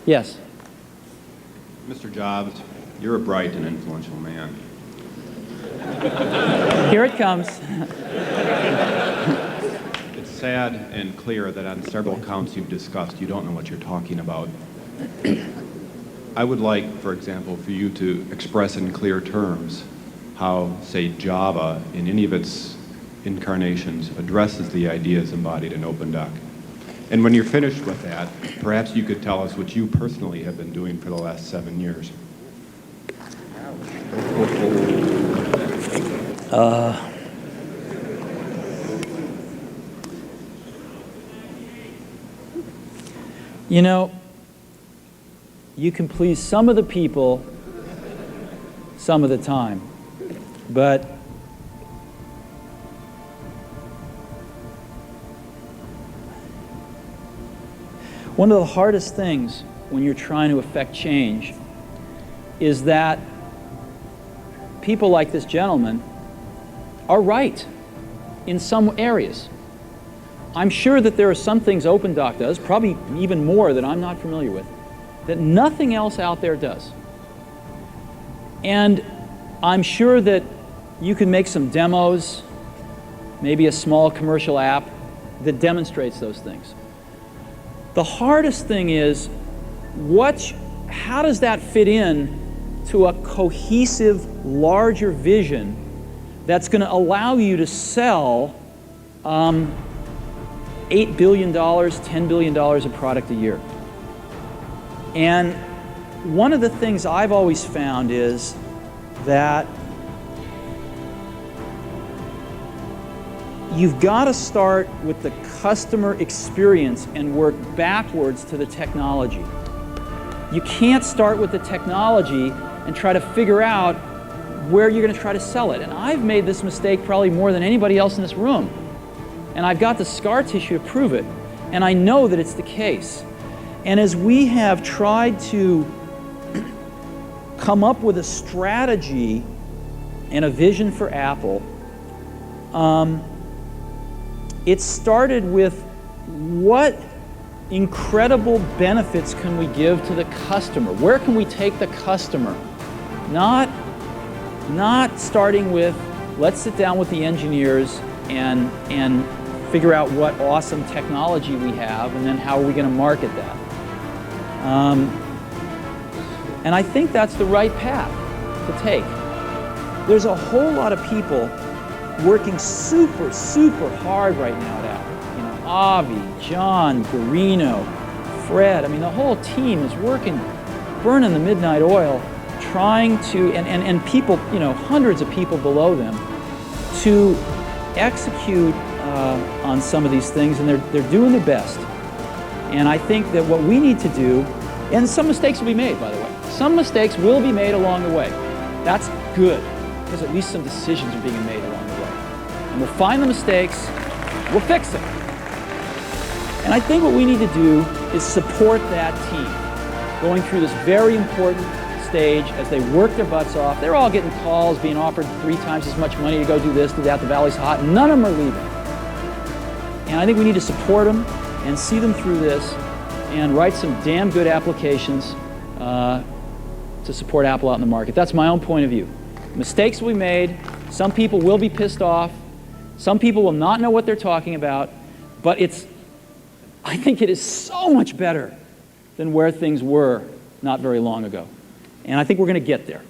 Yes. Mr. Jobs, you're a bright and influential man. Here it comes. It's sad and clear that on several counts you've discussed, you don't know what you're talking about. I would like, for example, for you to express in clear terms how, say, Java, in any of its incarnations, addresses the ideas embodied in OpenDoc. And when you're finished with that, perhaps you could tell us what you personally have been doing for the last 7 years. You know, you can please some of the people some of the time, but one of the hardest things when you're trying to affect change is that people like this gentleman are right in some areas. I'm sure that there are some things OpenDoc does, probably even more that I'm not familiar with, that nothing else out there does. And I'm sure that you can make some demos, maybe a small commercial app that demonstrates those things. The hardest thing is, how does that fit in to a cohesive, larger vision that's going to allow you to sell $8 billion, $10 billion of product a year? And one of the things I've always found is that you've got to start with the customer experience and work backwards to the technology. You can't start with the technology and try to figure out where you're going to try to sell it. And I've made this mistake probably more than anybody else in this room. And I've got the scar tissue to prove it. And I know that it's the case. And as we have tried to come up with a strategy and a vision for Apple, it started with what incredible benefits can we give to the customer? Where can we take the customer? Not starting with, let's sit down with the engineers and figure out what awesome technology we have, and then how are we going to market that? And I think that's the right path to take. There's a whole lot of people working super, super hard right now at Apple. You know, Avi, John, Guarino, Fred. I mean, the whole team is working, burning the midnight oil, trying to, and people, you know, hundreds of people below them, to execute on some of these things, and they're doing their best. And I think that what we need to do, and some mistakes will be made, by the way. Some mistakes will be made along the way. That's good, because at least some decisions are being made along the way. And we'll find the mistakes, we'll fix them. And I think what we need to do is support that team going through this very important stage as they work their butts off. They're all getting calls, being offered 3 times as much money to go do this, do that, the valley's hot. None of them are leaving. And I think we need to support them and see them through this and write some damn good applications to support Apple out in the market. That's my own point of view. Mistakes will be made. Some people will be pissed off. Some people will not know what they're talking about. But I think it is so much better than where things were not very long ago. And I think we're going to get there.